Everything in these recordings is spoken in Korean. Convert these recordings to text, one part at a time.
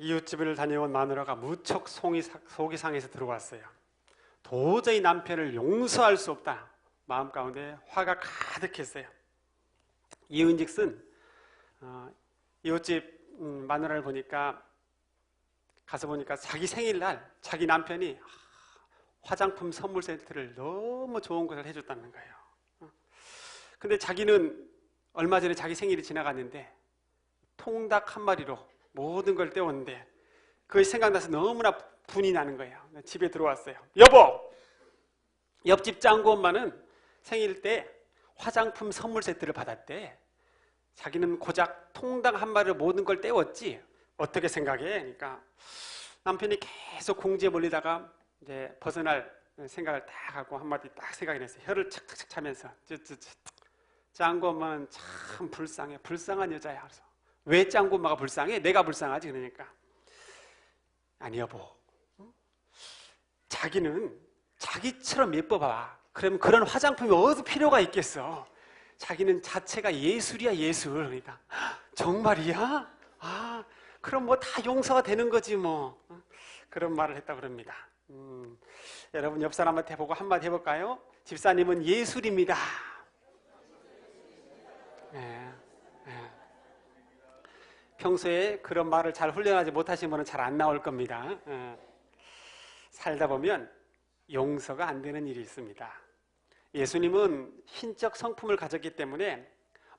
이웃집을 다녀온 마누라가 무척 속이 상해서 들어왔어요. 도저히 남편을 용서할 수 없다. 마음 가운데 화가 가득했어요. 이은즉슨 이웃집 마누라를 보니까 가서 보니까 자기 생일날 자기 남편이 화장품 선물 세트를 너무 좋은 것을 해줬다는 거예요. 근데 자기는 얼마 전에 자기 생일이 지나갔는데 통닭 한 마리로 모든 걸 때웠는데 그것이 생각나서 너무나 분이 나는 거예요. 집에 들어왔어요. 여보! 옆집 짱구 엄마는 생일 때 화장품 선물 세트를 받았대. 자기는 고작 통닭 한 마리로 모든 걸 때웠지. 어떻게 생각해? 그러니까 남편이 계속 공지에 몰리다가 이제 벗어날 생각을 딱 하고 한마디 딱 생각이 났어요. 혀를 착착착 차면서 짱구 엄마는 참 불쌍해. 불쌍한 여자야. 그래서 왜 짱구 엄마가 불쌍해? 내가 불쌍하지. 그러니까 아니 여보, 자기는 자기처럼 예뻐봐. 그럼 그런 화장품이 어디 필요가 있겠어. 자기는 자체가 예술이야, 예술. 그러니까 정말이야? 아, 그럼 뭐 다 용서가 되는 거지 뭐. 그런 말을 했다고 그럽니다. 여러분 옆 사람한테 보고 한마디 해볼까요? 집사님은 예술입니다. 네, 네. 평소에 그런 말을 잘 훈련하지 못하신 분은 잘 안 나올 겁니다. 살다 보면 용서가 안 되는 일이 있습니다. 예수님은 신적 성품을 가졌기 때문에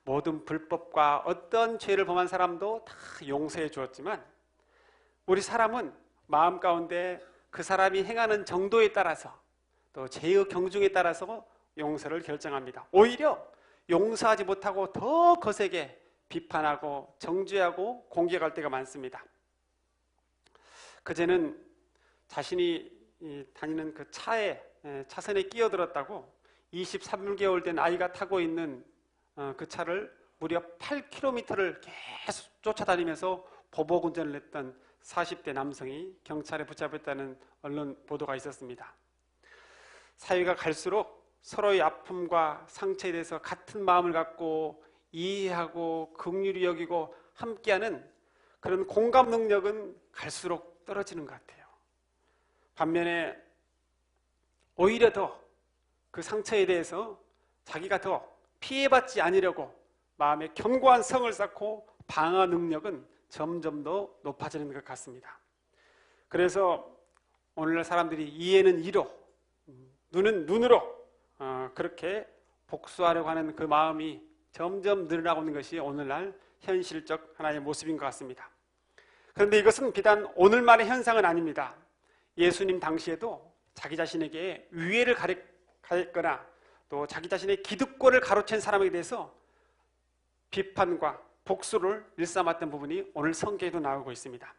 모든 불법과 어떤 죄를 범한 사람도 다 용서해 주었지만 우리 사람은 마음 가운데 그 사람이 행하는 정도에 따라서 또 죄의 경중에 따라서 용서를 결정합니다. 오히려 용서하지 못하고 더 거세게 비판하고 정죄하고 공격할 때가 많습니다. 그제는 자신이 다니는 그 차선에 끼어들었다고 23개월 된 아이가 타고 있는 그 차를 무려 8km를 계속 쫓아다니면서 보복 운전을 했던 40대 남성이 경찰에 붙잡혔다는 언론 보도가 있었습니다. 사회가 갈수록 서로의 아픔과 상처에 대해서 같은 마음을 갖고 이해하고 긍휼히 여기고 함께하는 그런 공감 능력은 갈수록 떨어지는 것 같아요. 반면에 오히려 더 그 상처에 대해서 자기가 더 피해받지 않으려고 마음에 견고한 성을 쌓고 방어 능력은 점점 더 높아지는 것 같습니다. 그래서 오늘날 사람들이 이해는 이로, 눈은 눈으로 그렇게 복수하려고 하는 그 마음이 점점 늘어나고 있는 것이 오늘날 현실적 하나의 모습인 것 같습니다. 그런데 이것은 비단 오늘만의 현상은 아닙니다. 예수님 당시에도 자기 자신에게 위해를 가했거나 또 자기 자신의 기득권을 가로챈 사람에 대해서 비판과 복수를 일삼았던 부분이 오늘 성경에도 나오고 있습니다.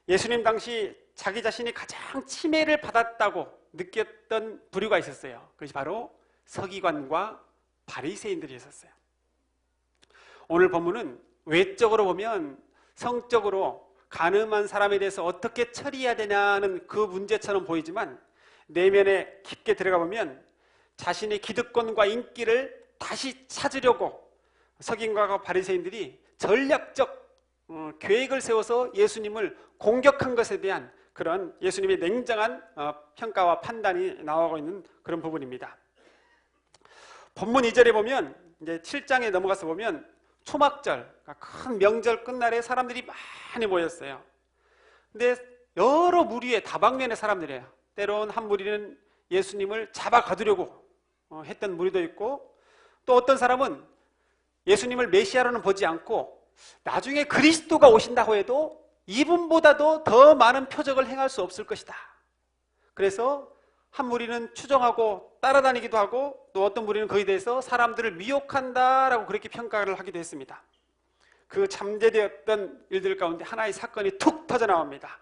예수님 당시 자기 자신이 가장 침해를 받았다고 느꼈던 부류가 있었어요. 그것이 바로 서기관과 바리새인들이 있었어요. 오늘 본문은 외적으로 보면 성적으로 간음한 사람에 대해서 어떻게 처리해야 되냐는 그 문제처럼 보이지만 내면에 깊게 들어가 보면 자신의 기득권과 인기를 다시 찾으려고 서기관과 바리새인들이 전략적 계획을 세워서 예수님을 공격한 것에 대한 그런 예수님의 냉정한 평가와 판단이 나오고 있는 그런 부분입니다. 본문 2절에 보면 이제 7장에 넘어가서 보면 초막절, 큰 명절 끝날에 사람들이 많이 모였어요. 근데 여러 무리의 다방면의 사람들이에요. 때론 한 무리는 예수님을 잡아 가두려고 했던 무리도 있고 또 어떤 사람은 예수님을 메시아로는 보지 않고 나중에 그리스도가 오신다고 해도 이분보다도 더 많은 표적을 행할 수 없을 것이다. 그래서 한 무리는 추정하고 따라다니기도 하고 또 어떤 무리는 거기에 대해서 사람들을 미혹한다라고 그렇게 평가를 하기도 했습니다. 그 잠재되었던 일들 가운데 하나의 사건이 툭 터져나옵니다.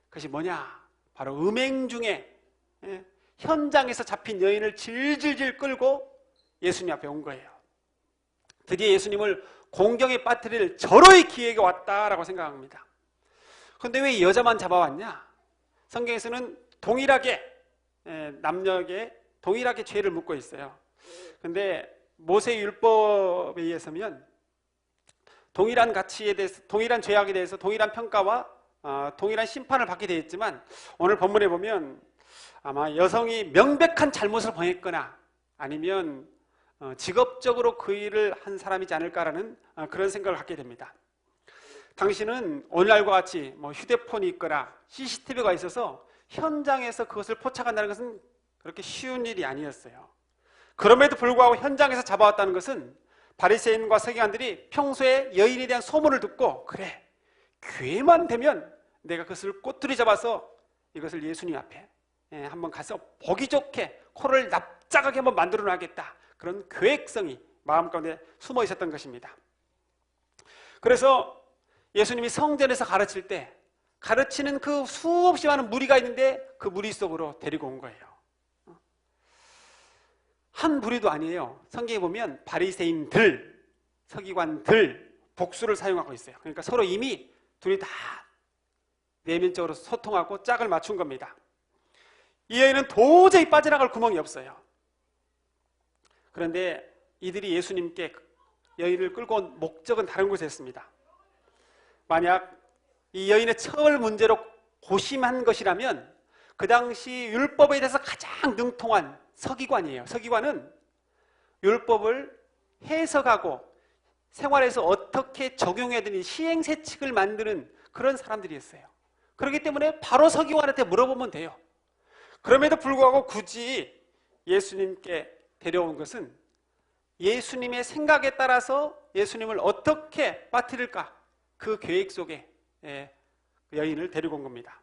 그것이 뭐냐? 바로 음행 중에 현장에서 잡힌 여인을 질질질 끌고 예수님 앞에 온 거예요. 드디어 예수님을 공경에 빠뜨릴 절호의 기회가 왔다라고 생각합니다. 그런데 왜 이 여자만 잡아왔냐? 성경에서는 동일하게 남녀에게 동일하게 죄를 묻고 있어요. 그런데 모세 율법에 의해서면 동일한 가치에 대해서, 동일한 죄악에 대해서 동일한 평가와 동일한 심판을 받게 되어 있지만 오늘 본문에 보면 아마 여성이 명백한 잘못을 범했거나 아니면 직업적으로 그 일을 한 사람이지 않을까라는 그런 생각을 갖게 됩니다. 당신은 오늘날과 같이 휴대폰이 있거나 CCTV가 있어서 현장에서 그것을 포착한다는 것은 그렇게 쉬운 일이 아니었어요. 그럼에도 불구하고 현장에서 잡아왔다는 것은 바리새인과 서기관들이 평소에 여인에 대한 소문을 듣고 그래, 기회만 되면 내가 그것을 꼬투리 잡아서 이것을 예수님 앞에 한번 가서 보기 좋게 코를 납작하게 한번 만들어 놔야겠다, 그런 계획성이 마음 가운데 숨어 있었던 것입니다. 그래서 예수님이 성전에서 가르칠 때 가르치는 그 수없이 많은 무리가 있는데 그 무리 속으로 데리고 온 거예요. 한 무리도 아니에요. 성경에 보면 바리새인들, 서기관들 복수를 사용하고 있어요. 그러니까 서로 이미 둘이 다 내면적으로 소통하고 짝을 맞춘 겁니다. 이 여인은 도저히 빠져나갈 구멍이 없어요. 그런데 이들이 예수님께 여인을 끌고 온 목적은 다른 곳이었습니다. 만약 이 여인의 처벌 문제로 고심한 것이라면 그 당시 율법에 대해서 가장 능통한 서기관이에요. 서기관은 율법을 해석하고 생활에서 어떻게 적용해야 되는 시행세칙을 만드는 그런 사람들이었어요. 그렇기 때문에 바로 서기관한테 물어보면 돼요. 그럼에도 불구하고 굳이 예수님께 데려온 것은 예수님의 생각에 따라서 예수님을 어떻게 빠뜨릴까, 그 계획 속에 여인을 데리고 온 겁니다.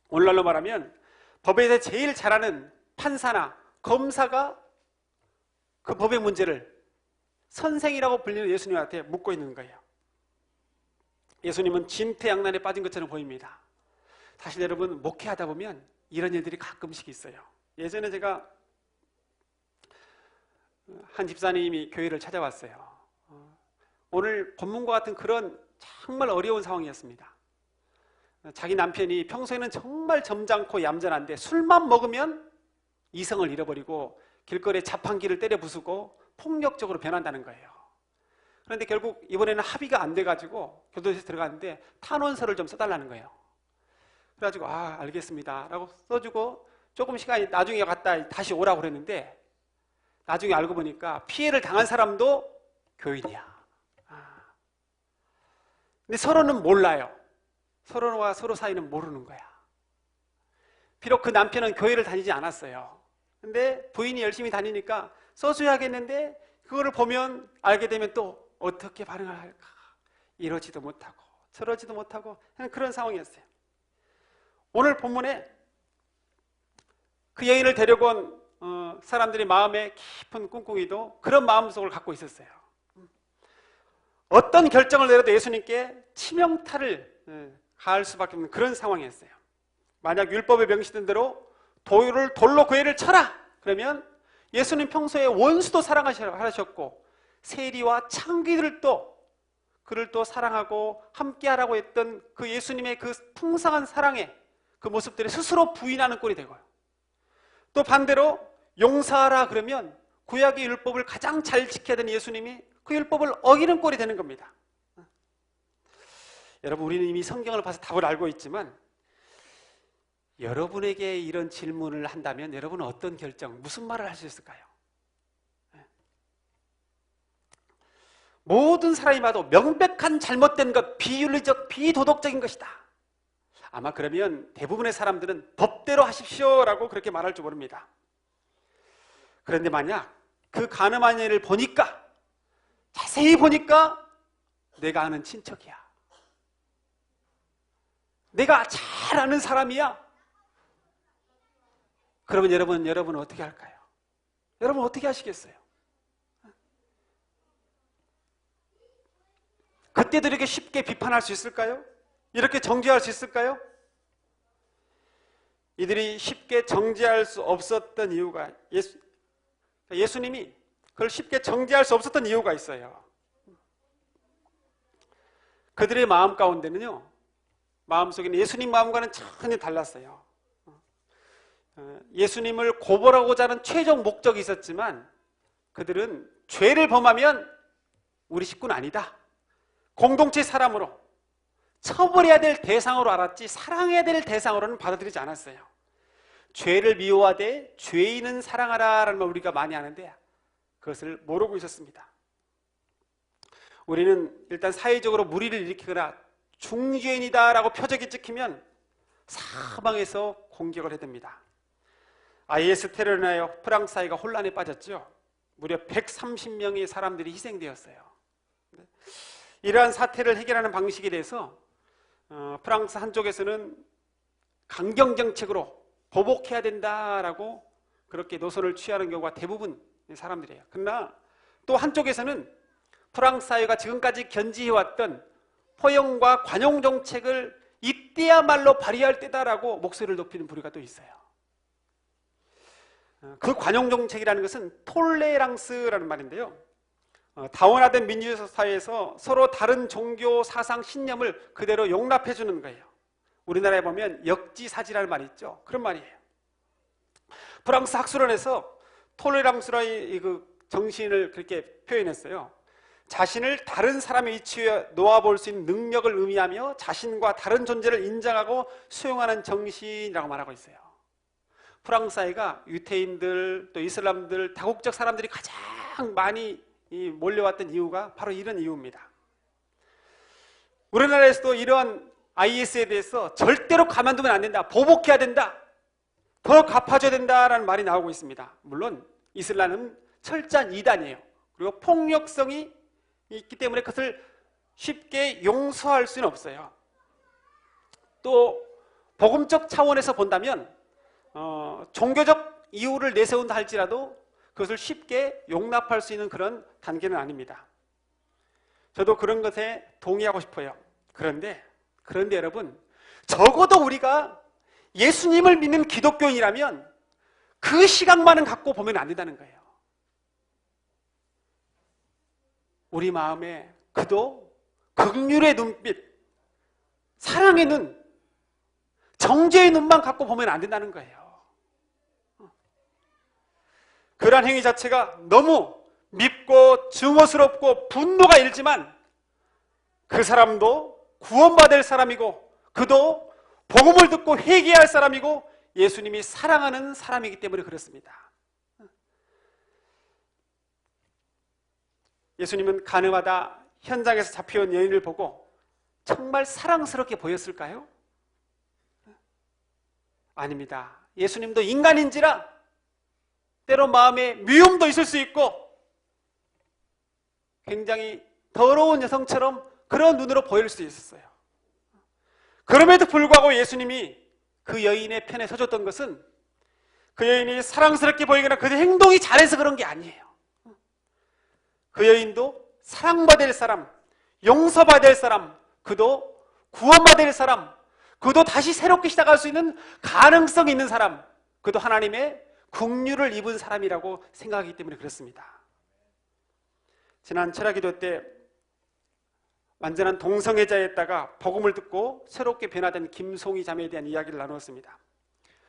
오늘날로 말하면 법에 대해 제일 잘하는 판사나 검사가 그 법의 문제를 선생이라고 불리는 예수님한테 묻고 있는 거예요. 예수님은 진퇴양난에 빠진 것처럼 보입니다. 사실 여러분, 목회하다 보면 이런 일들이 가끔씩 있어요. 예전에 제가 한 집사님이 교회를 찾아왔어요. 오늘 본문과 같은 그런 정말 어려운 상황이었습니다. 자기 남편이 평소에는 정말 점잖고 얌전한데 술만 먹으면 이성을 잃어버리고 길거리에 자판기를 때려 부수고 폭력적으로 변한다는 거예요. 그런데 결국 이번에는 합의가 안 돼가지고 교도소에 들어갔는데 탄원서를 좀 써달라는 거예요. 그래가지고 알겠습니다 라고 써주고 조금 시간이 나중에 갔다 다시 오라고 그랬는데 나중에 알고 보니까 피해를 당한 사람도 교인이야. 근데 서로는 몰라요. 서로와 서로 사이는 모르는 거야. 비록 그 남편은 교회를 다니지 않았어요. 근데 부인이 열심히 다니니까 써줘야겠는데 그거를 보면 알게 되면 또 어떻게 반응을 할까, 이러지도 못하고 저러지도 못하고 하는 그런 상황이었어요. 오늘 본문에 그 여인을 데려온 사람들의 마음에 깊은 꿍꿍이도 그런 마음속을 갖고 있었어요. 어떤 결정을 내려도 예수님께 치명타를 가할 수밖에 없는 그런 상황이었어요. 만약 율법에 명시된 대로 돌로 그 애를 쳐라, 그러면 예수님 평소에 원수도 사랑하셨고 세리와 창기들도 그를 또 사랑하고 함께하라고 했던 그 예수님의 그 풍성한 사랑의 그 모습들이 스스로 부인하는 꼴이 되고요. 또 반대로 용서하라 그러면 구약의 율법을 가장 잘 지켜야 되는 예수님이 그 율법을 어기는 꼴이 되는 겁니다. 여러분, 우리는 이미 성경을 봐서 답을 알고 있지만 여러분에게 이런 질문을 한다면 여러분은 어떤 결정, 무슨 말을 할 수 있을까요? 모든 사람이 봐도 명백한 잘못된 것, 비윤리적, 비도덕적인 것이다. 아마 그러면 대부분의 사람들은 법대로 하십시오라고 그렇게 말할 줄 모릅니다. 그런데 만약 그 가늠한 일을 보니까, 자세히 보니까 내가 아는 친척이야, 내가 잘 아는 사람이야, 그러면 여러분은 어떻게 할까요? 여러분 어떻게 하시겠어요? 그때도 이렇게 쉽게 비판할 수 있을까요? 이렇게 정죄할 수 있을까요? 이들이 쉽게 정죄할 수 없었던 이유가, 예수님이 그걸 쉽게 정죄할 수 없었던 이유가 있어요. 그들의 마음 가운데는요, 마음속에는 예수님 마음과는 전혀 달랐어요. 예수님을 고발하고자 하는 최종 목적이 있었지만 그들은 죄를 범하면 우리 식구는 아니다, 공동체 사람으로 처벌해야 될 대상으로 알았지 사랑해야 될 대상으로는 받아들이지 않았어요. 죄를 미워하되 죄인은 사랑하라라는 말 우리가 많이 하는데 그것을 모르고 있었습니다. 우리는 일단 사회적으로 무리를 일으키거나 중죄인이다라고 표적이 찍히면 사방에서 공격을 해댑니다. IS 테러로 인하여 프랑스 사회가 혼란에 빠졌죠. 무려 130명의 사람들이 희생되었어요. 이러한 사태를 해결하는 방식에 대해서 프랑스 한쪽에서는 강경정책으로 보복해야 된다라고 그렇게 노선을 취하는 경우가 대부분 사람들이에요. 그러나 또 한쪽에서는 프랑스 사회가 지금까지 견지해왔던 포용과 관용 정책을 이때야말로 발휘할 때다라고 목소리를 높이는 부류가 또 있어요. 그 관용 정책이라는 것은 톨레랑스라는 말인데요. 다원화된 민주주의 사회에서 서로 다른 종교, 사상, 신념을 그대로 용납해 주는 거예요. 우리나라에 보면 역지사지라는 말이 있죠. 그런 말이에요. 프랑스 학술원에서 톨레랑스라의 그 정신을 그렇게 표현했어요. 자신을 다른 사람의 위치에 놓아볼 수 있는 능력을 의미하며 자신과 다른 존재를 인정하고 수용하는 정신이라고 말하고 있어요. 프랑스 사회가 유태인들 또 이슬람들 다국적 사람들이 가장 많이 몰려왔던 이유가 바로 이런 이유입니다. 우리나라에서도 이러한 IS에 대해서 절대로 가만두면 안 된다, 보복해야 된다, 더 갚아줘야 된다라는 말이 나오고 있습니다. 물론 이슬람은 철저한 이단이에요. 그리고 폭력성이 있기 때문에 그것을 쉽게 용서할 수는 없어요. 또 복음적 차원에서 본다면 종교적 이유를 내세운다 할지라도 그것을 쉽게 용납할 수 있는 그런 단계는 아닙니다. 저도 그런 것에 동의하고 싶어요. 그런데 여러분, 적어도 우리가 예수님을 믿는 기독교인이라면 그 시각만은 갖고 보면 안 된다는 거예요. 우리 마음에 그도 긍휼의 눈빛, 사랑의 눈, 정죄의 눈만 갖고 보면 안 된다는 거예요. 그러한 행위 자체가 너무 밉고 증오스럽고 분노가 일지만 그 사람도 구원받을 사람이고 그도 복음을 듣고 회개할 사람이고 예수님이 사랑하는 사람이기 때문에 그렇습니다. 예수님은 가늠하다 현장에서 잡혀온 여인을 보고 정말 사랑스럽게 보였을까요? 아닙니다. 예수님도 인간인지라 때로 마음에 미움도 있을 수 있고 굉장히 더러운 여성처럼 그런 눈으로 보일 수 있었어요. 그럼에도 불구하고 예수님이 그 여인의 편에 서줬던 것은 그 여인이 사랑스럽게 보이거나 그 행동이 잘해서 그런 게 아니에요. 그 여인도 사랑받을 사람, 용서받을 사람, 그도 구원받을 사람, 그도 다시 새롭게 시작할 수 있는 가능성이 있는 사람, 그도 하나님의 긍휼을 입은 사람이라고 생각하기 때문에 그렇습니다. 지난 철학기도 때 완전한 동성애자였다가 복음을 듣고 새롭게 변화된 김송희 자매에 대한 이야기를 나누었습니다.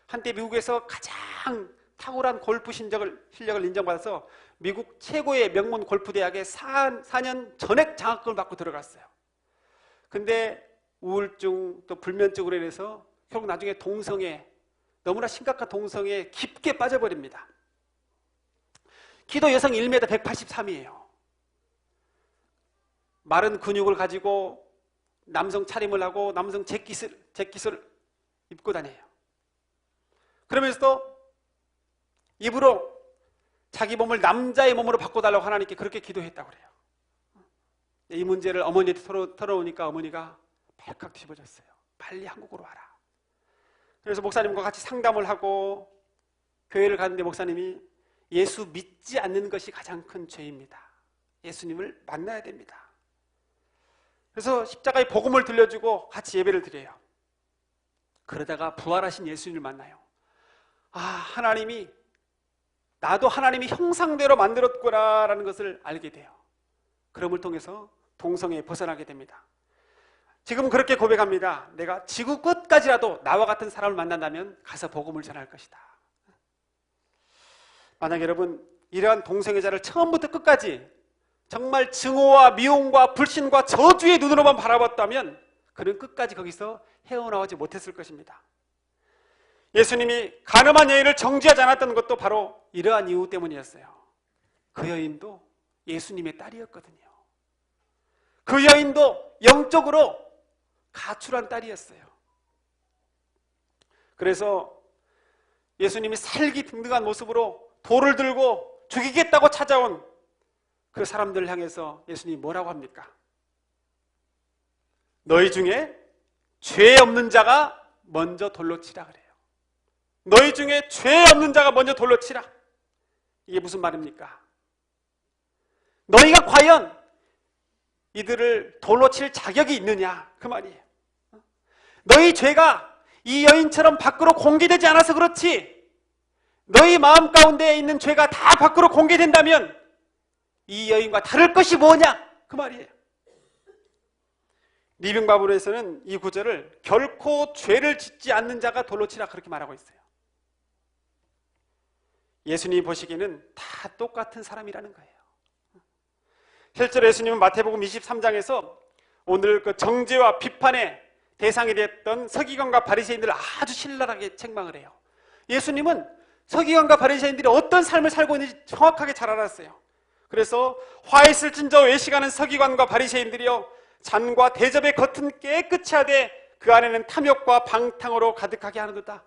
한때 미국에서 가장 탁월한 골프 실력을 인정받아서 미국 최고의 명문 골프 대학에 4년 전액 장학금을 받고 들어갔어요. 근데 우울증 또 불면증으로 인해서 결국 나중에 동성애, 너무나 심각한 동성애에 깊게 빠져버립니다. 키도 여성 1m 183이에요. 마른 근육을 가지고 남성 차림을 하고 남성 재킷을 입고 다녀요. 그러면서도 입으로 자기 몸을 남자의 몸으로 바꿔달라고 하나님께 그렇게 기도했다고 그래요. 이 문제를 어머니한테 털어오니까 어머니가 발칵 뒤집어졌어요. 빨리 한국으로 와라. 그래서 목사님과 같이 상담을 하고 교회를 가는데 목사님이 예수 믿지 않는 것이 가장 큰 죄입니다. 예수님을 만나야 됩니다. 그래서 십자가의 복음을 들려주고 같이 예배를 드려요. 그러다가 부활하신 예수님을 만나요. 아, 하나님이 나도 하나님이 형상대로 만들었구나라는 것을 알게 돼요. 그럼을 통해서 동성애에 벗어나게 됩니다. 지금 그렇게 고백합니다. 내가 지구 끝까지라도 나와 같은 사람을 만난다면 가서 복음을 전할 것이다. 만약 여러분 이러한 동성애자를 처음부터 끝까지 정말 증오와 미움과 불신과 저주의 눈으로만 바라봤다면 그는 끝까지 거기서 헤어나오지 못했을 것입니다. 예수님이 간음한 여인을 정죄하지 않았던 것도 바로 이러한 이유 때문이었어요. 그 여인도 예수님의 딸이었거든요. 그 여인도 영적으로 가출한 딸이었어요. 그래서 예수님이 살기 등등한 모습으로 돌을 들고 죽이겠다고 찾아온 그 사람들을 향해서 예수님이 뭐라고 합니까? 너희 중에 죄 없는 자가 먼저 돌로 치라 그래요. 너희 중에 죄 없는 자가 먼저 돌로 치라. 이게 무슨 말입니까? 너희가 과연 이들을 돌로 칠 자격이 있느냐 그 말이에요. 너희 죄가 이 여인처럼 밖으로 공개되지 않아서 그렇지, 너희 마음 가운데 있는 죄가 다 밖으로 공개된다면 이 여인과 다를 것이 뭐냐 그 말이에요. 리빙 바이블에서는 이 구절을 결코 죄를 짓지 않는 자가 돌로 치라 그렇게 말하고 있어요. 예수님이 보시기에는 다 똑같은 사람이라는 거예요. 실제로 예수님은 마태복음 23장에서 오늘 그 정죄와 비판의 대상이 됐던 서기관과 바리새인들을 아주 신랄하게 책망을 해요. 예수님은 서기관과 바리새인들이 어떤 삶을 살고 있는지 정확하게 잘 알았어요. 그래서 화 있을진저 외식하는 서기관과 바리새인들이요, 잔과 대접의 겉은 깨끗이 하되 그 안에는 탐욕과 방탕으로 가득하게 하는도다.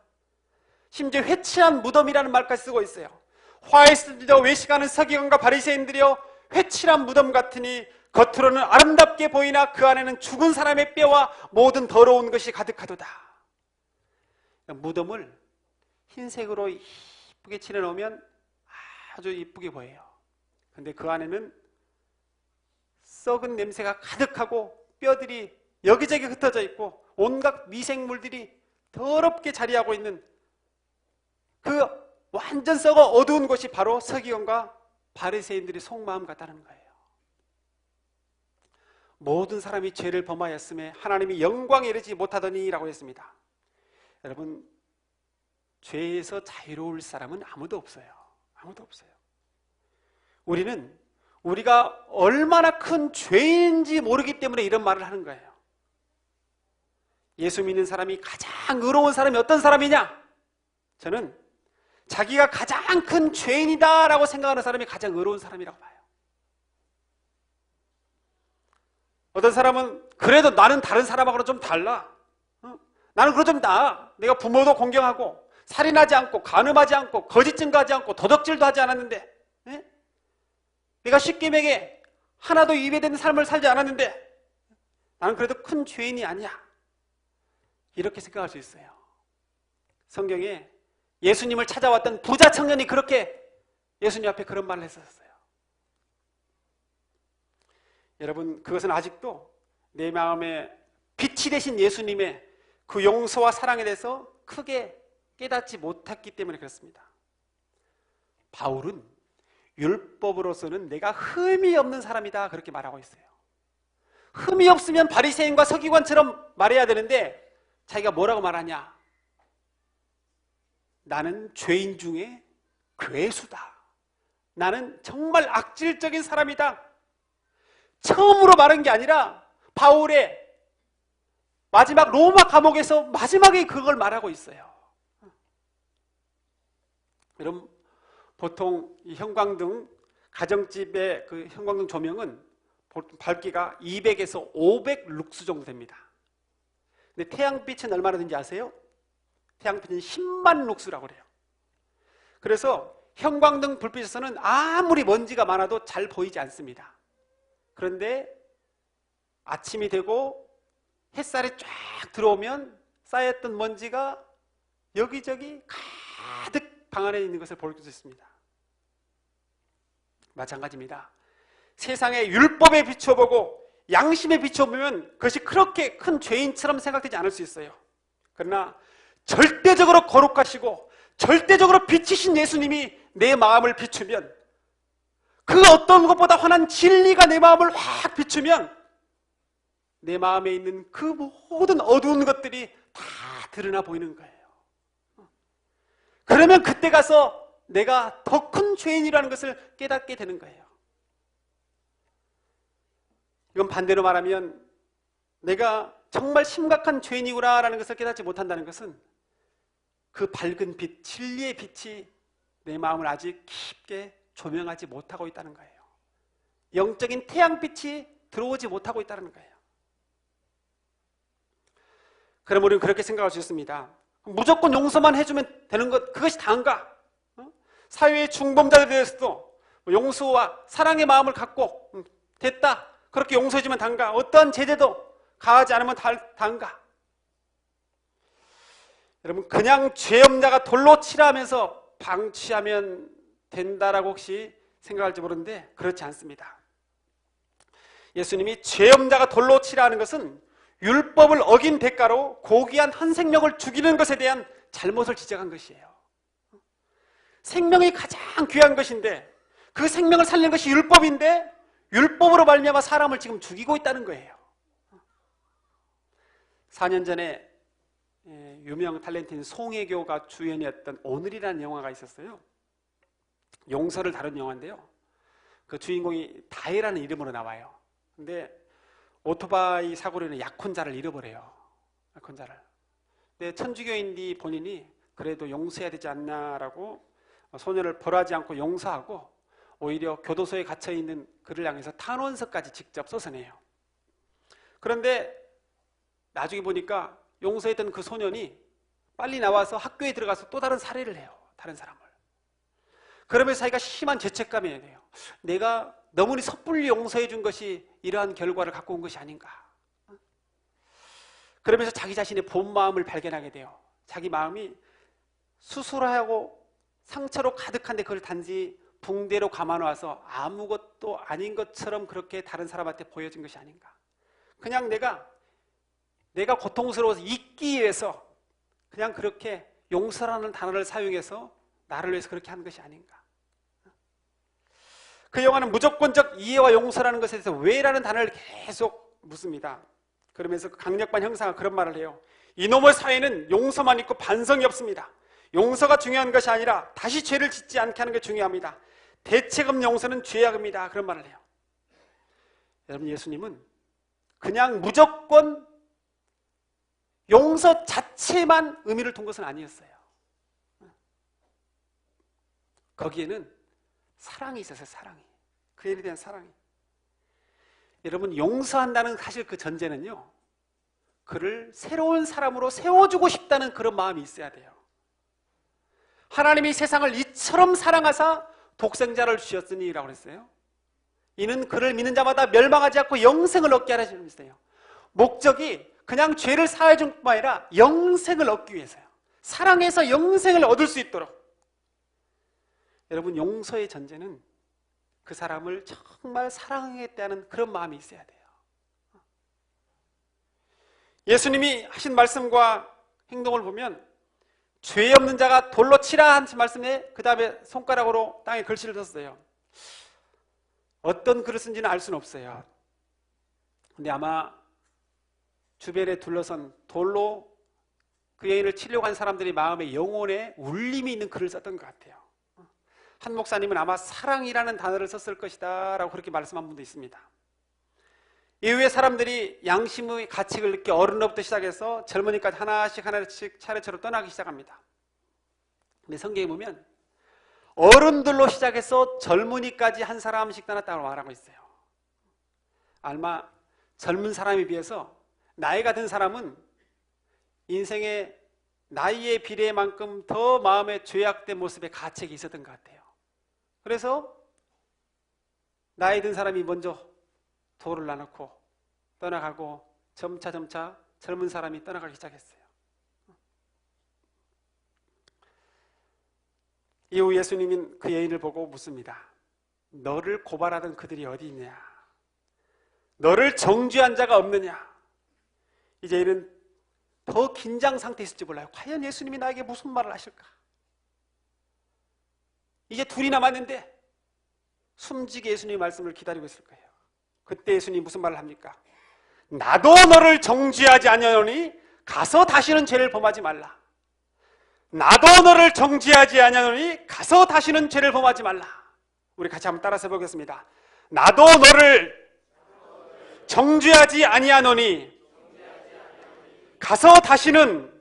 심지어 회칠한 무덤이라는 말까지 쓰고 있어요. 화 있을진저 외식하는 서기관과 바리새인들이요, 회칠한 무덤 같으니 겉으로는 아름답게 보이나 그 안에는 죽은 사람의 뼈와 모든 더러운 것이 가득하도다. 무덤을 흰색으로 이쁘게 칠해놓으면 아주 이쁘게 보여요. 근데 그 안에는 썩은 냄새가 가득하고 뼈들이 여기저기 흩어져 있고 온갖 미생물들이 더럽게 자리하고 있는 그 완전 썩어 어두운 곳이 바로 서기관과 바리새인들의 속마음 같다는 거예요. 모든 사람이 죄를 범하였음에 하나님이 영광에 이르지 못하더니 라고 했습니다. 여러분, 죄에서 자유로울 사람은 아무도 없어요. 아무도 없어요. 우리는 우리가 얼마나 큰 죄인지 모르기 때문에 이런 말을 하는 거예요. 예수 믿는 사람이 가장 의로운 사람이 어떤 사람이냐? 저는 자기가 가장 큰 죄인이다 라고 생각하는 사람이 가장 의로운 사람이라고 봐요. 어떤 사람은 그래도 나는 다른 사람하고는 좀 달라. 나는 그래도 좀 나아. 내가 부모도 공경하고 살인하지 않고 간음하지 않고 거짓 증거하지 않고 도덕질도 하지 않았는데, 내가 쉽게 맥에 하나도 입에 대는 삶을 살지 않았는데 나는 그래도 큰 죄인이 아니야. 이렇게 생각할 수 있어요. 성경에 예수님을 찾아왔던 부자 청년이 그렇게 예수님 앞에 그런 말을 했었어요. 여러분, 그것은 아직도 내 마음에 빛이 되신 예수님의 그 용서와 사랑에 대해서 크게 깨닫지 못했기 때문에 그렇습니다. 바울은 율법으로서는 내가 흠이 없는 사람이다 그렇게 말하고 있어요. 흠이 없으면 바리새인과 서기관처럼 말해야 되는데 자기가 뭐라고 말하냐? 나는 죄인 중에 괴수다. 나는 정말 악질적인 사람이다. 처음으로 말한 게 아니라 바울의 마지막 로마 감옥에서 마지막에 그걸 말하고 있어요. 여러분, 보통 이 형광등, 가정집의 그 형광등 조명은 보통 밝기가 200에서 500 룩스 정도 됩니다. 근데 태양빛은 얼마나 되는지 아세요? 태양빛은 10만 룩스라고 그래요. 그래서 형광등 불빛에서는 아무리 먼지가 많아도 잘 보이지 않습니다. 그런데 아침이 되고 햇살이 쫙 들어오면 쌓였던 먼지가 여기저기 가득 방 안에 있는 것을 볼 수 있습니다. 마찬가지입니다. 세상의 율법에 비춰보고 양심에 비춰보면 그것이 그렇게 큰 죄인처럼 생각되지 않을 수 있어요. 그러나 절대적으로 거룩하시고 절대적으로 빛이신 예수님이 내 마음을 비추면, 그 어떤 것보다 환한 진리가 내 마음을 확 비추면 내 마음에 있는 그 모든 어두운 것들이 다 드러나 보이는 거예요. 그러면 그때 가서 내가 더 큰 죄인이라는 것을 깨닫게 되는 거예요. 이건 반대로 말하면 내가 정말 심각한 죄인이구나라는 것을 깨닫지 못한다는 것은 그 밝은 빛, 진리의 빛이 내 마음을 아직 깊게 조명하지 못하고 있다는 거예요. 영적인 태양빛이 들어오지 못하고 있다는 거예요. 그럼 우리는 그렇게 생각할 수 있습니다. 무조건 용서만 해주면 되는 것, 그것이 다인가? 사회의 중범자들에 대해서도 용서와 사랑의 마음을 갖고 됐다, 그렇게 용서해주면 다인가? 어떠한 제재도 가하지 않으면 다인가? 여러분, 그냥 죄 없는 자가 돌로 치라 하면서 방치하면 된다라고 혹시 생각할지 모르는데 그렇지 않습니다. 예수님이 죄 없는 자가 돌로 치라 하는 것은 율법을 어긴 대가로 고귀한 한 생명을 죽이는 것에 대한 잘못을 지적한 것이에요. 생명이 가장 귀한 것인데 그 생명을 살리는 것이 율법인데 율법으로 말미암아 사람을 지금 죽이고 있다는 거예요. 4년 전에 유명 탤런트인 송혜교가 주연이었던 오늘이라는 영화가 있었어요. 용서를 다룬 영화인데요, 그 주인공이 다혜라는 이름으로 나와요. 근데 오토바이 사고로 인해 약혼자를 잃어버려요. 약혼자를. 근데 천주교인이 본인이 그래도 용서해야 되지 않나라고 소녀를 벌하지 않고 용서하고 오히려 교도소에 갇혀있는 그를 향해서 탄원서까지 직접 써서내요. 그런데 나중에 보니까 용서했던 그 소년이 빨리 나와서 학교에 들어가서 또 다른 살해를 해요. 다른 사람을. 그러면서 자기가 심한 죄책감이 돼요. 내가 너무나 섣불리 용서해 준 것이 이러한 결과를 갖고 온 것이 아닌가. 그러면서 자기 자신의 본 마음을 발견하게 돼요. 자기 마음이 수술하고 상처로 가득한데 그걸 단지 붕대로 감아놔서 아무것도 아닌 것처럼 그렇게 다른 사람한테 보여진 것이 아닌가. 그냥 내가 고통스러워서 잊기 위해서 그냥 그렇게 용서라는 단어를 사용해서 나를 위해서 그렇게 한 것이 아닌가. 그 영화는 무조건적 이해와 용서라는 것에 대해서 왜라는 단어를 계속 묻습니다. 그러면서 강력반 형사가 그런 말을 해요. 이놈의 사회는 용서만 있고 반성이 없습니다. 용서가 중요한 것이 아니라 다시 죄를 짓지 않게 하는 게 중요합니다. 대책없는 용서는 죄악입니다. 그런 말을 해요. 여러분, 예수님은 그냥 무조건 용서 자체만 의미를 둔 것은 아니었어요. 거기에는 사랑이 있었어요. 사랑이. 그 일에 대한 사랑이. 여러분, 용서한다는 사실 그 전제는요, 그를 새로운 사람으로 세워주고 싶다는 그런 마음이 있어야 돼요. 하나님이 세상을 이처럼 사랑하사 독생자를 주셨으니 라고 그랬어요. 이는 그를 믿는 자마다 멸망하지 않고 영생을 얻게 하라 주셨어요. 목적이 그냥 죄를 사해 준 뿐만 아니라 영생을 얻기 위해서요. 사랑해서 영생을 얻을 수 있도록. 여러분, 용서의 전제는 그 사람을 정말 사랑하겠다는 그런 마음이 있어야 돼요. 예수님이 하신 말씀과 행동을 보면 죄 없는 자가 돌로 치라 하신 말씀에 그 다음에 손가락으로 땅에 글씨를 썼어요. 어떤 글을 쓴지는 알 수는 없어요. 근데 아마 주변에 둘러선 돌로 그 여인을 치려고 한 사람들이 마음에 영혼에 울림이 있는 글을 썼던 것 같아요. 한 목사님은 아마 사랑이라는 단어를 썼을 것이다 라고 그렇게 말씀한 분도 있습니다. 이후에 사람들이 양심의 가책을 느끼 어른로부터 시작해서 젊은이까지 하나씩 차례차례 떠나기 시작합니다. 근데 성경에 보면 어른들로 시작해서 젊은이까지 한 사람씩 떠났다고 말하고 있어요. 아마 젊은 사람에 비해서 나이가 든 사람은 인생의 나이의 비례만큼 더 마음의 죄악된 모습의 가책이 있었던 것 같아요. 그래서 나이 든 사람이 먼저 도를 나놓고 떠나가고 점차 젊은 사람이 떠나가기 시작했어요. 이후 예수님은 그 여인을 보고 묻습니다. 너를 고발하던 그들이 어디 있냐? 너를 정죄한 자가 없느냐? 이제 여인은 더 긴장 상태에 있을지 몰라요. 과연 예수님이 나에게 무슨 말을 하실까? 이제 둘이 남았는데 숨지게 예수님의 말씀을 기다리고 있을 거예요. 그때 예수님이 무슨 말을 합니까? 나도 너를 정죄하지 아니하노니 가서 다시는 죄를 범하지 말라. 나도 너를 정죄하지 아니하노니 가서 다시는 죄를 범하지 말라. 우리 같이 한번 따라서 해보겠습니다. 나도 너를 정죄하지 아니하노니 가서 다시는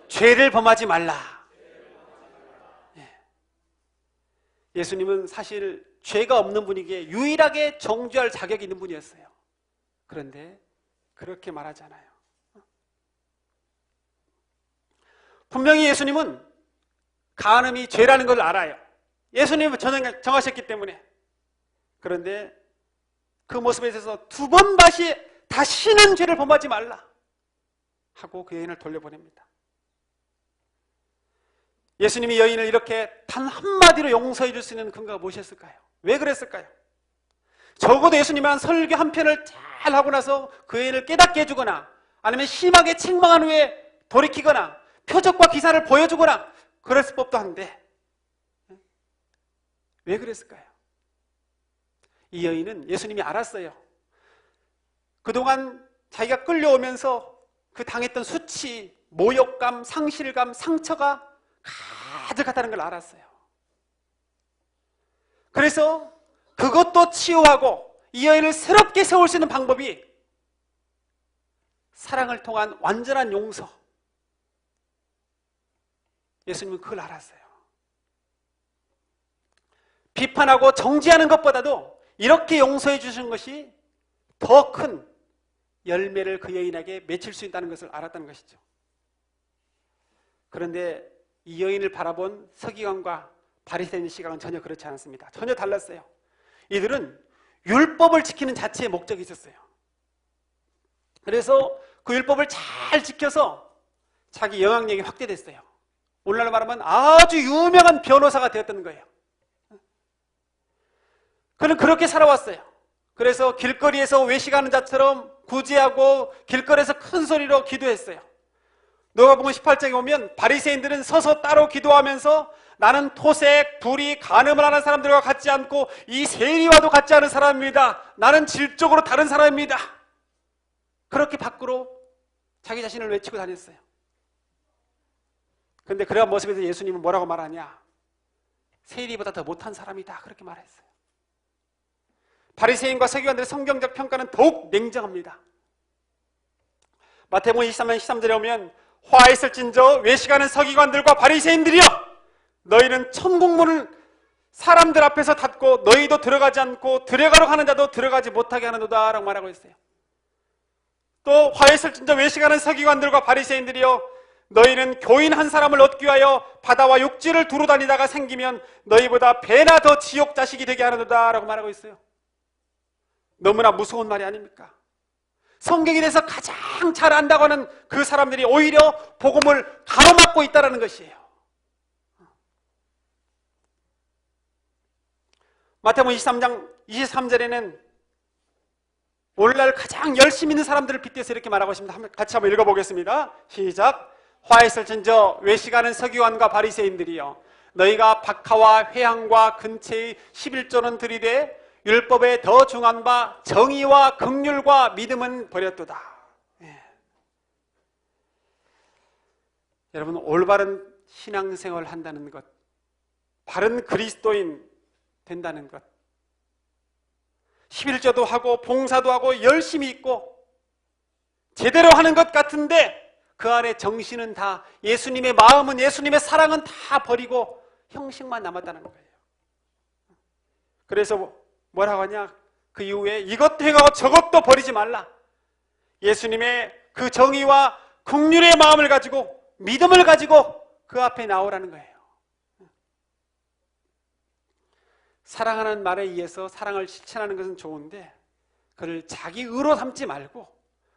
죄를 범하지 말라. 예수님은 사실 죄가 없는 분이기에 유일하게 정죄할 자격이 있는 분이었어요. 그런데 그렇게 말하잖아요. 분명히 예수님은 간음이 죄라는 걸 알아요. 예수님은 정하셨기 때문에. 그런데 그 모습에 있어서 두 번 다시는 죄를 범하지 말라 하고 그 여인을 돌려보냅니다. 예수님이 여인을 이렇게 단 한마디로 용서해 줄 수 있는 근거가 무엇이었을까요? 왜 그랬을까요? 적어도 예수님이 한 설교 한 편을 잘 하고 나서 그 여인을 깨닫게 해주거나 아니면 심하게 책망한 후에 돌이키거나 표적과 기사를 보여주거나 그랬을 법도 한데 왜 그랬을까요? 이 여인은 예수님이 알았어요. 그동안 자기가 끌려오면서 그 당했던 수치, 모욕감, 상실감, 상처가 가득하다는 걸 알았어요. 그래서 그것도 치유하고 이 여인을 새롭게 세울 수 있는 방법이 사랑을 통한 완전한 용서. 예수님은 그걸 알았어요. 비판하고 정죄하는 것보다도 이렇게 용서해 주신 것이 더 큰 열매를 그 여인에게 맺힐 수 있다는 것을 알았다는 것이죠. 그런데 이 여인을 바라본 서기관과 바리새인 시각은 전혀 그렇지 않았습니다. 전혀 달랐어요. 이들은 율법을 지키는 자체의 목적이 있었어요. 그래서 그 율법을 잘 지켜서 자기 영향력이 확대됐어요. 오늘날로 말하면 아주 유명한 변호사가 되었던 거예요. 그는 그렇게 살아왔어요. 그래서 길거리에서 외식하는 자처럼 구제하고 길거리에서 큰 소리로 기도했어요. 누가복음 18장에 보면 바리새인들은 서서 따로 기도하면서 나는 토색, 불의, 간음을 하는 사람들과 같지 않고 이 세리와도 같지 않은 사람입니다. 나는 질적으로 다른 사람입니다. 그렇게 밖으로 자기 자신을 외치고 다녔어요. 그런데 그런 모습에서 예수님은 뭐라고 말하냐? 세리보다 더 못한 사람이다. 그렇게 말했어요. 바리새인과 서기관들의 성경적 평가는 더욱 냉정합니다. 마태복음 23장 13절에 보면 화 있을진저 외식하는 서기관들과 바리새인들이여 너희는 천국문을 사람들 앞에서 닫고 너희도 들어가지 않고 들어가려고 하는 자도 들어가지 못하게 하는도다 라고 말하고 있어요. 또 화 있을진저 외식하는 서기관들과 바리새인들이여 너희는 교인 한 사람을 얻기 위하여 바다와 육지를 두루 다니다가 생기면 너희보다 배나 더 지옥 자식이 되게 하는도다 라고 말하고 있어요. 너무나 무서운 말이 아닙니까? 성경에 대해서 가장 잘 안다고 하는 그 사람들이 오히려 복음을 가로막고 있다는 것이에요. 마태복음 23장 23절에는 오늘날 가장 열심히 있는 사람들을 빗대서 이렇게 말하고 있습니다. 같이 한번 읽어보겠습니다. 시작. 화 있을진저 외식하는 서기관과 바리새인들이여 너희가 박하와 회향과 근체의 11조는 들이되 율법에 더 중한 바 정의와 긍휼과 믿음은 버렸도다. 예. 여러분 올바른 신앙생활을 한다는 것, 바른 그리스도인 된다는 것, 11조도 하고 봉사도 하고 열심히 있고 제대로 하는 것 같은데 그 안에 정신은 다 예수님의 마음은 예수님의 사랑은 다 버리고 형식만 남았다는 거예요. 그래서 뭐라고 하냐? 그 이후에 이것도 행하고 저것도 버리지 말라. 예수님의 그 정의와 긍휼의 마음을 가지고 믿음을 가지고 그 앞에 나오라는 거예요. 사랑하는 말에 의해서 사랑을 실천하는 것은 좋은데 그를 자기 의로 삼지 말고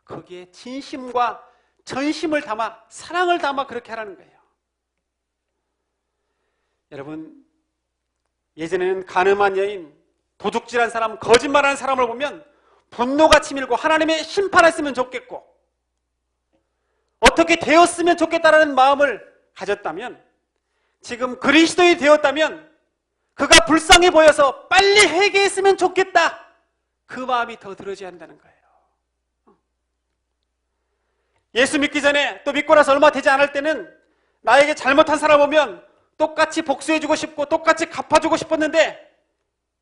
거기에 진심과 전심을 담아 사랑을 담아 그렇게 하라는 거예요. 여러분 예전에는 간음한 여인, 도둑질한 사람, 거짓말하는 사람을 보면 분노가 치밀고 하나님의 심판했으면 좋겠고 어떻게 되었으면 좋겠다라는 마음을 가졌다면 지금 그리스도인이 되었다면 그가 불쌍해 보여서 빨리 회개했으면 좋겠다 그 마음이 더 들어져야 한다는 거예요. 예수 믿기 전에 또 믿고 나서 얼마 되지 않을 때는 나에게 잘못한 사람 오면 똑같이 복수해주고 싶고 똑같이 갚아주고 싶었는데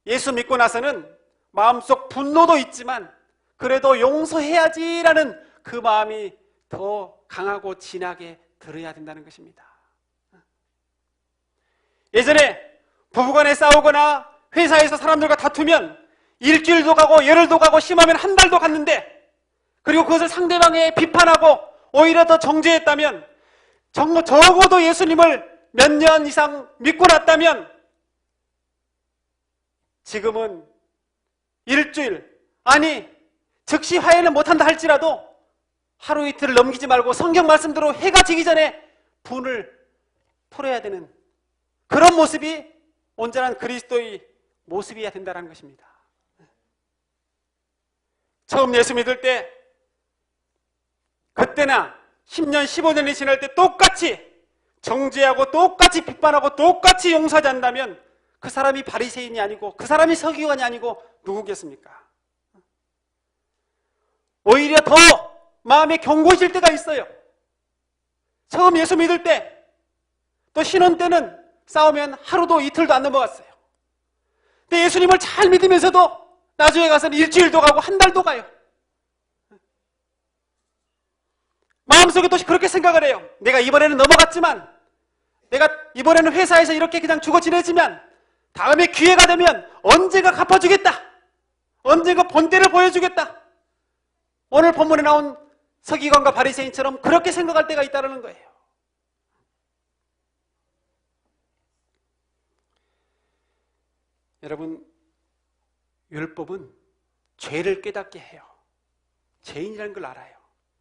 예수 믿고 나서는 마음속 분노도 있지만 그래도 용서해야지라는 그 마음이 더 강하고 진하게 들어야 된다는 것입니다. 예전에 부부간에 싸우거나 회사에서 사람들과 다투면 일주일도 가고 열흘도 가고 심하면 한 달도 갔는데, 그리고 그것을 상대방에 비판하고 오히려 더 정죄했다면, 적어도 예수님을 몇 년 이상 믿고 났다면 지금은 일주일, 아니 즉시 화해는 못한다 할지라도 하루 이틀을 넘기지 말고 성경 말씀대로 해가 지기 전에 분을 풀어야 되는 그런 모습이 온전한 그리스도의 모습이어야 된다는 것입니다. 처음 예수 믿을 때, 그때나 10년, 15년이 지날 때 똑같이 정죄하고 똑같이 비판하고 똑같이 용서하지 않는다면 그 사람이 바리새인이 아니고 그 사람이 서기관이 아니고 누구겠습니까? 오히려 더 마음에 견고해질 때가 있어요. 처음 예수 믿을 때, 또 신혼 때는 싸우면 하루도 이틀도 안 넘어갔어요. 근데 예수님을 잘 믿으면서도 나중에 가서는 일주일도 가고 한 달도 가요. 마음속에 또 그렇게 생각을 해요. 내가 이번에는 넘어갔지만, 내가 이번에는 회사에서 이렇게 그냥 죽어 지내지만 다음에 기회가 되면 언젠가 갚아주겠다. 언젠가 본때를 보여주겠다. 오늘 본문에 나온 서기관과 바리새인처럼 그렇게 생각할 때가 있다는 거예요. 여러분, 율법은 죄를 깨닫게 해요. 죄인이라는 걸 알아요.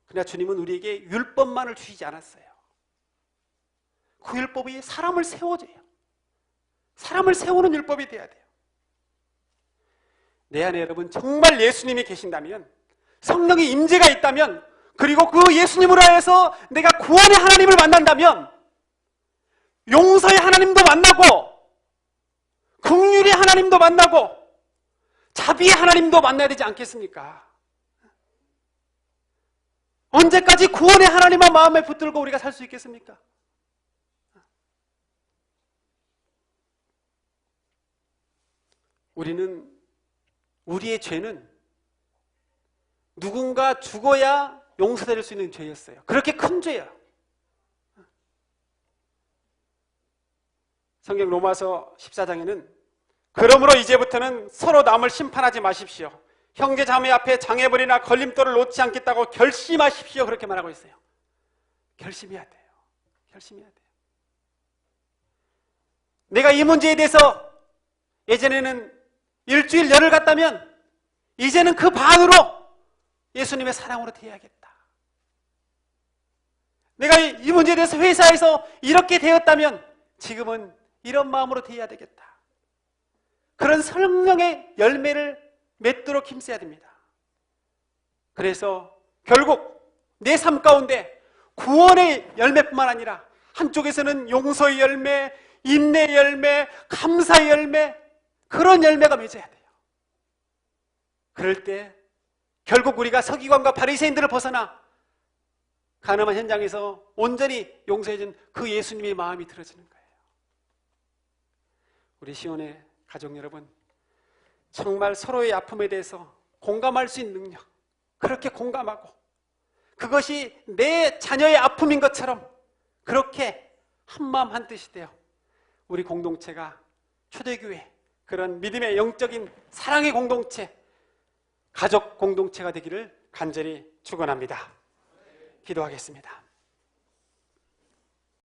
그러나 주님은 우리에게 율법만을 주시지 않았어요. 그 율법이 사람을 세워줘요. 사람을 세우는 율법이 돼야 돼요. 내 안에 여러분 정말 예수님이 계신다면, 성령의 임재가 있다면, 그리고 그 예수님으로 하여서 내가 구원의 하나님을 만난다면 용서의 하나님도 만나고 긍휼의 하나님도 만나고 자비의 하나님도 만나야 되지 않겠습니까? 언제까지 구원의 하나님만 마음에 붙들고 우리가 살 수 있겠습니까? 우리의 죄는 누군가 죽어야 용서될 수 있는 죄였어요. 그렇게 큰 죄예요. 성경 로마서 14장에는 그러므로 이제부터는 서로 남을 심판하지 마십시오. 형제 자매 앞에 장애물이나 걸림돌을 놓지 않겠다고 결심하십시오. 그렇게 말하고 있어요. 결심해야 돼요. 결심해야 돼요. 내가 이 문제에 대해서 예전에는 일주일 열흘 갔다면 이제는 그 반으로 예수님의 사랑으로 대해야겠다. 내가 이 문제에 대해서 회사에서 이렇게 되었다면 지금은 이런 마음으로 대해야 되겠다. 그런 성령의 열매를 맺도록 힘써야 됩니다. 그래서 결국 내 삶 가운데 구원의 열매뿐만 아니라 한쪽에서는 용서의 열매, 인내의 열매, 감사의 열매, 그런 열매가 맺어야 돼요. 그럴 때 결국 우리가 서기관과 바리새인들을 벗어나 가늠한 현장에서 온전히 용서해준 그 예수님의 마음이 들어지는 거예요. 우리 시온의 가족 여러분, 정말 서로의 아픔에 대해서 공감할 수 있는 능력, 그렇게 공감하고 그것이 내 자녀의 아픔인 것처럼 그렇게 한마음 한뜻이 되어 우리 공동체가 초대교회, 그런 믿음의 영적인 사랑의 공동체, 가족 공동체가 되기를 간절히 축원합니다. 기도하겠습니다.